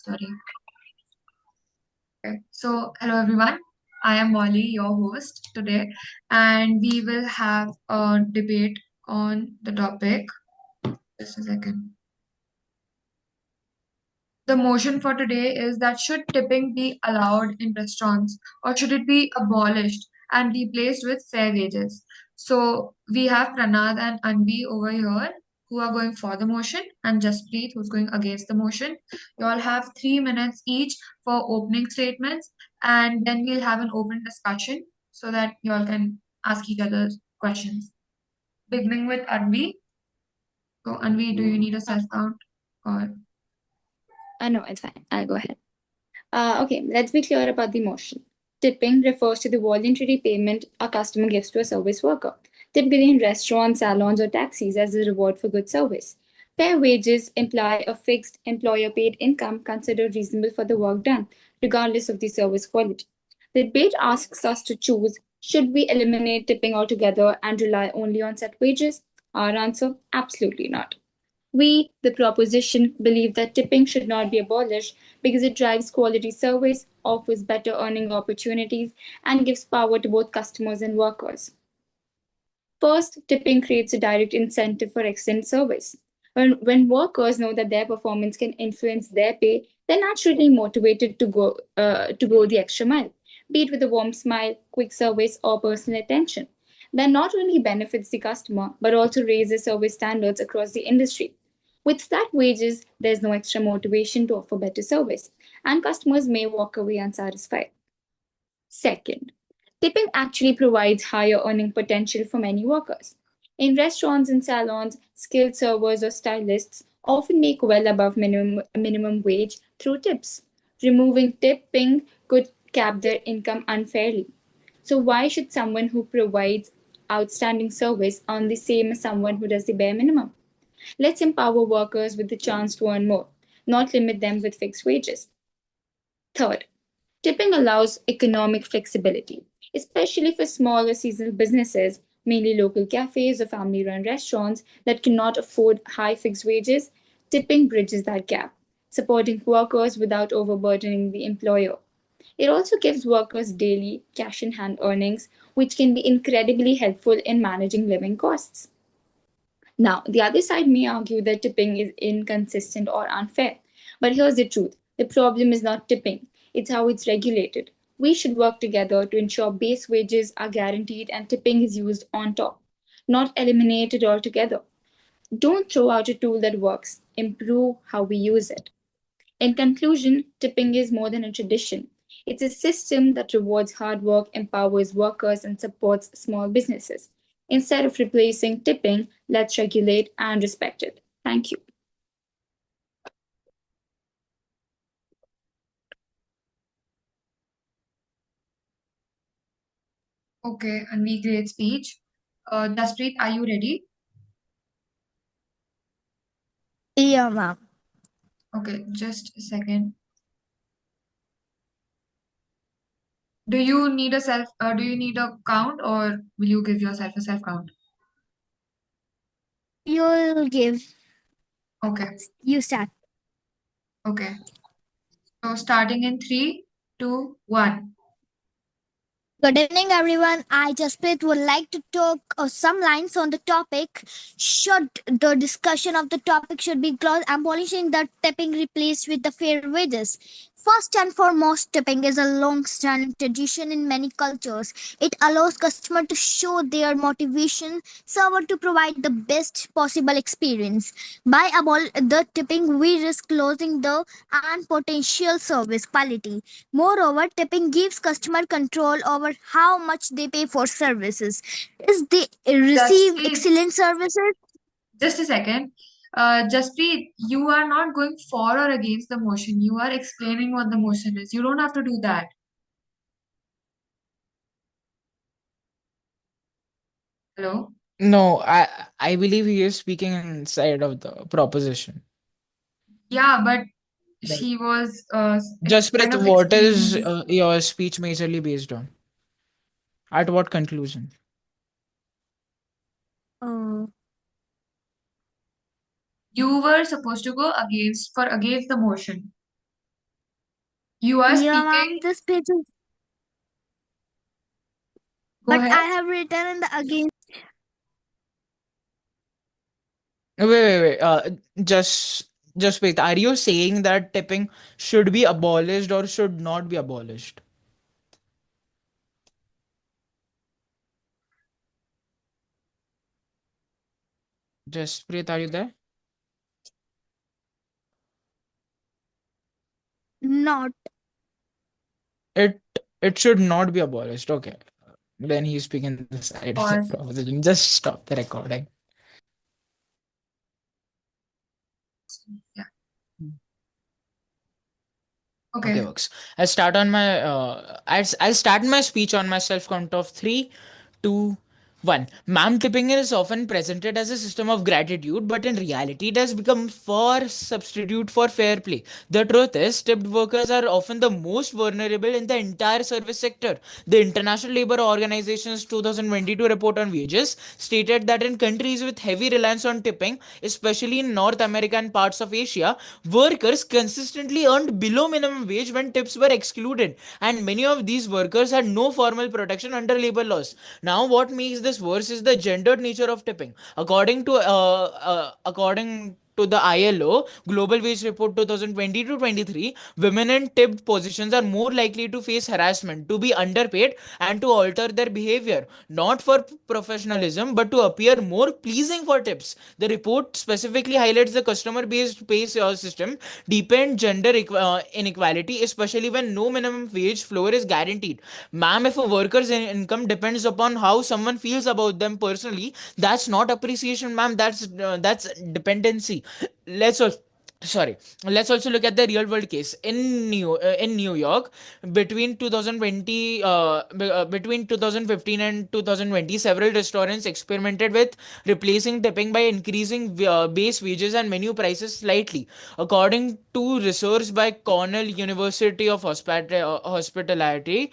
Sorry. Okay. So, hello everyone. I am Molly, your host today, and we will have a debate on the topic. Just a second. The motion for today is that should tipping be allowed in restaurants or should it be abolished and replaced with fair wages? So we have Pranad and Anvi over here who are going for the motion and Jaspreet who's going against the motion. You all have 3 minutes each for opening statements and then we'll have an open discussion so that you all can ask each other questions. Beginning with Anvi. So Anvi, do you need a self count or No, it's fine. I'll go ahead. Okay, let's be clear about the motion. Tipping refers to the voluntary payment a customer gives to a service worker, typically in restaurants, salons, or taxis as a reward for good service. Fair wages imply a fixed employer paid income considered reasonable for the work done, regardless of the service quality. The debate asks us to choose should we eliminate tipping altogether and rely only on set wages? Our answer absolutely not. We, the proposition, believe that tipping should not be abolished because it drives quality service, offers better earning opportunities, and gives power to both customers and workers. First, tipping creates a direct incentive for excellent service. When workers know that their performance can influence their pay, they're naturally motivated to go the extra mile, be it with a warm smile, quick service, or personal attention. That not only benefits the customer but also raises service standards across the industry. With flat wages, there's no extra motivation to offer better service, and customers may walk away unsatisfied. Second, tipping actually provides higher earning potential for many workers. In restaurants and salons, skilled servers or stylists often make well above minimum wage through tips. Removing tipping could cap their income unfairly. So, why should someone who provides outstanding service earn the same as someone who does the bare minimum? Let's empower workers with the chance to earn more, not limit them with fixed wages. Third, tipping allows economic flexibility, especially for smaller seasonal businesses, mainly local cafes or family run restaurants that cannot afford high fixed wages. Tipping bridges that gap, supporting workers without overburdening the employer. It also gives workers daily cash in hand earnings, which can be incredibly helpful in managing living costs. Now, the other side may argue that tipping is inconsistent or unfair. But here's the truth: the problem is not tipping, it's how it's regulated. We should work together to ensure base wages are guaranteed and tipping is used on top, not eliminated altogether. Don't throw out a tool that works, improve how we use it. In conclusion, tipping is more than a tradition. It's a system that rewards hard work, empowers workers, and supports small businesses. Instead of replacing tipping, let's regulate and respect it. Thank you. okay, Anvi, great speech. Jaspreet, are you ready? Yeah, ma'am. Okay, just a second. Do you need a count or will you give yourself a self count? You'll give. Okay, You start. okay. So starting in three, two, one. Good evening, everyone. I just would like to talk some lines on the topic. Should the discussion of the topic should be abolishing the tipping replaced with the fair wages? First and foremost, tipping is a long-standing tradition in many cultures. It allows customer to show their motivation, server to provide the best possible experience. By the tipping, we risk losing the and potential service quality. Moreover, tipping gives customer control over how much they pay for services. If they receive Jaspreet, excellent services, just a second. Jaspreet, you are not going for or against the motion. You are explaining what the motion is. You don't have to do that. Hello? No, I believe he is speaking inside of the proposition. Yeah, but Right. she was kind Jasprit, of what explaining is this. your speech majorly based on? At what conclusion? uh, You were supposed to go against the motion. You are Yeah, ma'am, speaking. this page is, Go but ahead. I have written in the again. Wait. Just wait. Are you saying that tipping should be abolished or should not be abolished? Jaspreet, are you there? Not. It it should not be abolished. Okay. Then he's speaking the side of the Pause. proposition. Just stop the recording. Yeah. Okay, Okay. works. I'll start my speech on my self count of three, two, one. Ma'am tipping is often presented as a system of gratitude, but in reality, it has become far substitute for fair play. The truth is, tipped workers are often the most vulnerable in the entire service sector. The International Labour Organization's 2022 report on wages stated that in countries with heavy reliance on tipping, especially in North America and parts of Asia, workers consistently earned below minimum wage when tips were excluded, and many of these workers had no formal protection under labor laws. Now, what makes this worse is the gendered nature of tipping. According to the ILO Global Wage Report 2020-23, women in tipped positions are more likely to face harassment, to be underpaid, and to alter their behavior, not for professionalism, but to appear more pleasing for tips. The report specifically highlights the customer based pay system deepened gender inequality, especially when no minimum wage floor is guaranteed. Ma'am, if a worker's income depends upon how someone feels about them personally, that's not appreciation, ma'am. That's dependency. Let's also sorry let's also look at the real world case in New York between 2020 between 2015 and 2020. Several restaurants experimented with replacing tipping by increasing base wages and menu prices slightly. According to research by Cornell University of Hospitality,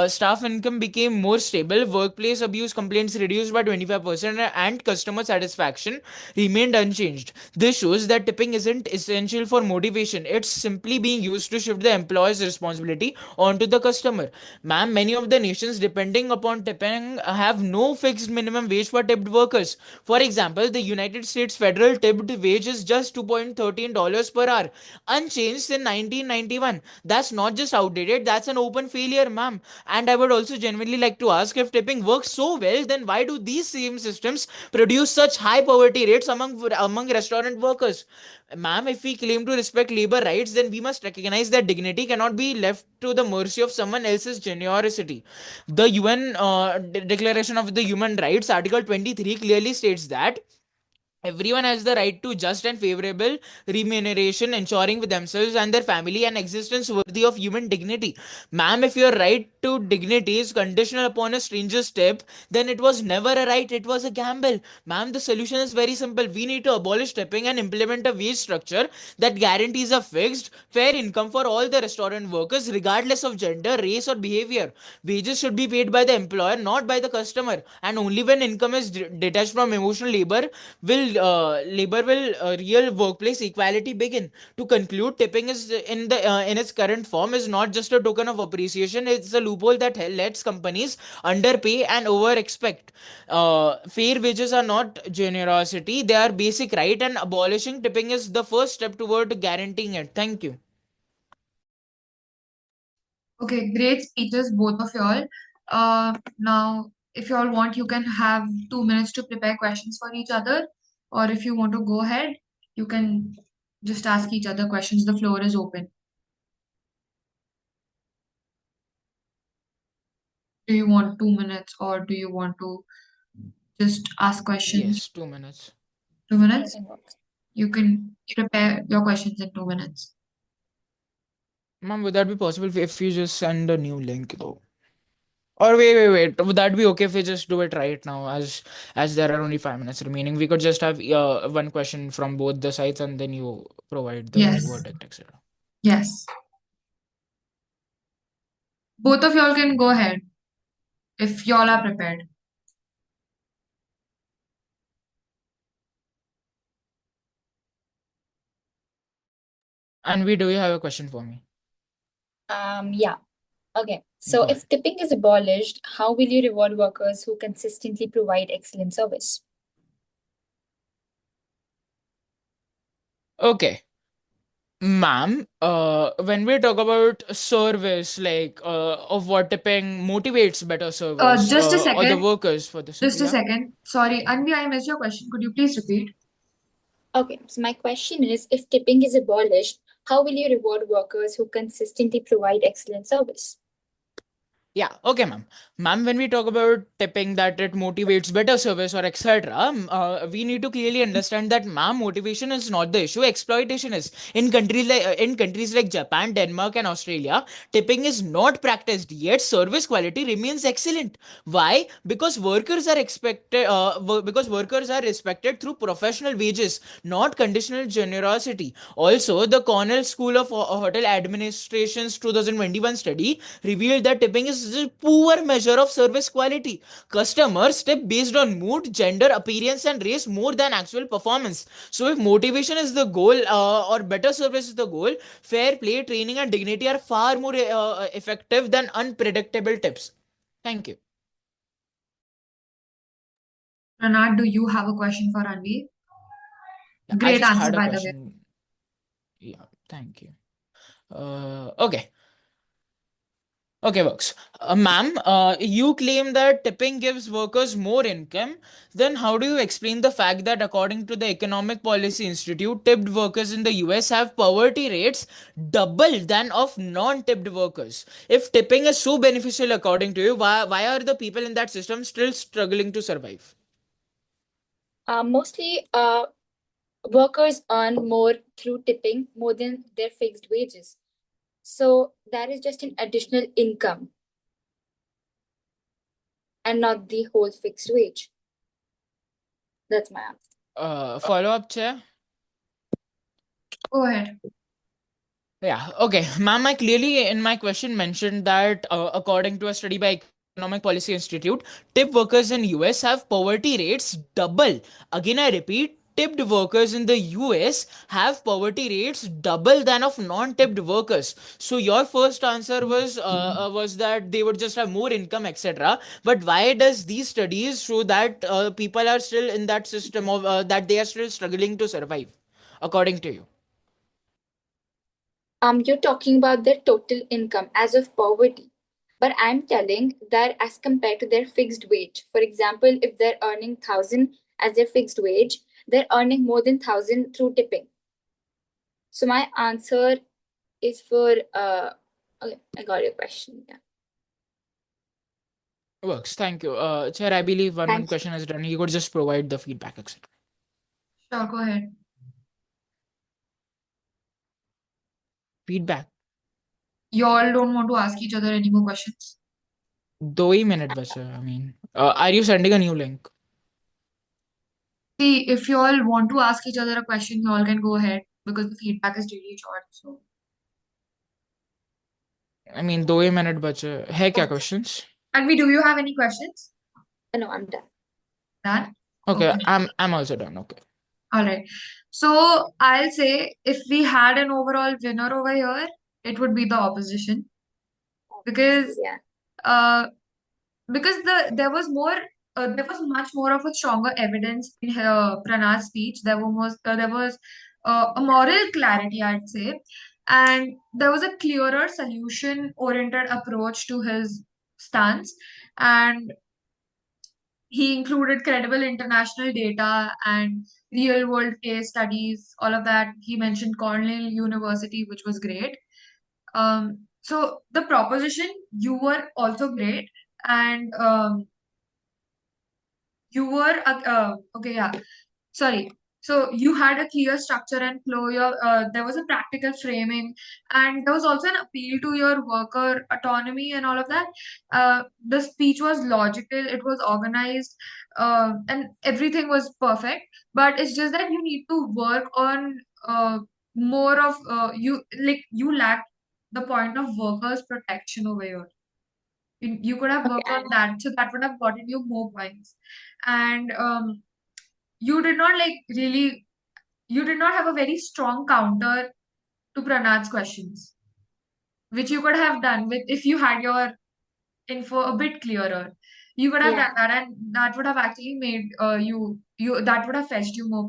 staff income became more stable, workplace abuse complaints reduced by 25%, and customer satisfaction remained unchanged. This shows that tipping isn't essential for motivation, it's simply being used to shift the employer's responsibility onto the customer. Ma'am, many of the nations depending upon tipping have no fixed minimum wage for tipped workers. For example, the United States federal tipped wage is just $2.13 per hour, unchanged since 1991. That's not just outdated, that's an open failure, ma'am. And I would also genuinely like to ask, if tipping works so well, then why do these same systems produce such high poverty rates among restaurant workers? Ma'am, if we claim to respect labor rights, then we must recognize that dignity cannot be left to the mercy of someone else's generosity. The UN Declaration of the Human Rights, Article 23, clearly states that everyone has the right to just and favorable remuneration, ensuring for themselves and their family an existence worthy of human dignity. Ma'am, if your right to dignity is conditional upon a stranger's tip, then it was never a right, it was a gamble. Ma'am, the solution is very simple. We need to abolish tipping and implement a wage structure that guarantees a fixed, fair income for all the restaurant workers, regardless of gender, race, or behavior. Wages should be paid by the employer, not by the customer. And only when income is detached from emotional labor will real workplace equality begin. To conclude, tipping is in its current form is not just a token of appreciation, it's a loophole that lets companies underpay and over expect. Fair wages are not generosity, they are basic right, and abolishing tipping is the first step toward guaranteeing it. Thank you. Okay, great speeches, both of y'all. Now, if y'all want, you can have 2 minutes to prepare questions for each other, or if you want to go ahead, you can just ask each other questions. The floor is open. Do you want 2 minutes, or do you want to just ask questions? Yes, 2 minutes. 2 minutes? Anything works. You can prepare your questions in 2 minutes. Ma'am, would that be possible if you just send a new link though? Or wait. Would that be okay if we just do it right now, as there are only 5 minutes remaining? We could just have one question from both the sides, and then you provide the Yes, verdict, etc. yes. Both of y'all can go ahead if y'all are prepared. And we do you have a question for me? Yeah. Okay. So Go if ahead. tipping is abolished, how will you reward workers who consistently provide excellent service? Okay. Ma'am, when we talk about service, like of what tipping motivates better service, Just a or the second. workers for this, Just a yeah. second. Sorry, Anvi, I missed your question. Could you please repeat? Okay. So my question is, if tipping is abolished, how will you reward workers who consistently provide excellent service? Yeah, okay, ma'am. Ma'am, when we talk about tipping that it motivates better service or etc., we need to clearly understand that ma'am, motivation is not the issue. Exploitation is. In countries like Japan, Denmark, and Australia, tipping is not practiced yet. Service quality remains excellent. Why? Because workers are respected through professional wages, not conditional generosity. Also, the Cornell School of Hotel Administration's 2021 study revealed that tipping is a poor measure of service quality. Customers tip based on mood, gender, appearance, and race more than actual performance. So, if motivation is the goal, or better service is the goal, fair play, training, and dignity are far more effective than unpredictable tips. Thank you. Pranat, do you have a question for Anvi? I Great just answer, had a by the way. question. Yeah, thank you. Okay. Okay, works. Ma'am, you claim that tipping gives workers more income. Then, how do you explain the fact that, according to the Economic Policy Institute, tipped workers in the US have poverty rates double than of non-tipped workers? If tipping is so beneficial, according to you, why are the people in that system still struggling to survive? Mostly, workers earn more through tipping more than their fixed wages. So that is just an additional income and not the whole fixed wage. That's my answer. Follow-up, Chair? Go ahead. Yeah, okay. Ma'am, I clearly in my question mentioned that, according to a study by Economic Policy Institute, tip workers in US have poverty rates double. Again, I repeat, tipped workers in the US have poverty rates double than of non-tipped workers. So your first answer was that they would just have more income, etc. But why does these studies show that people are still in that system of that they are still struggling to survive, according to you? You're talking about their total income as of poverty. But I'm telling that as compared to their fixed wage. For example, if they're earning 1,000 as their fixed wage, they're earning more than 1,000 through tipping. So my answer is for okay, I got your question. Yeah. Works. Thank you. Chair, I believe one Thanks. question is done. You could just provide the feedback, etc. Sure, go ahead. Feedback. You all don't want to ask each other any more questions? 2 he minute बचा है, I mean, are you sending a new link? See, if you all want to ask each other a question, you all can go ahead because the feedback is really short. So, I mean, 2 he minute बचे है क्या okay. questions? Anvi, do you have any questions? No, I'm done. Done? Okay, Okay. I'm also done. Okay. All right. So I'll say if we had an overall winner over here, it would be the opposition because Yeah. uh because there was much more of a stronger evidence in Pranav's speech. There was a moral clarity, I'd say, and there was a clearer solution-oriented approach to his stance, and he included credible international data and real-world case studies. All of that. He mentioned Cornell University, which was great. So the proposition, you were also great, and you were okay, yeah. Sorry. So you had a clear structure and flow. There was a practical framing, and there was also an appeal to your worker autonomy and all of that. The speech was logical, it was organized, and everything was perfect. But it's just that you need to work on more of you lacked the point of workers' protection over here. You could have worked on Okay. that, so that would have gotten you more points. And you did not you did not have a very strong counter to Pranad's questions. which you could have done with if you had your info a bit clearer. You could have Yeah. done that, and that would have actually made that would have fetched you more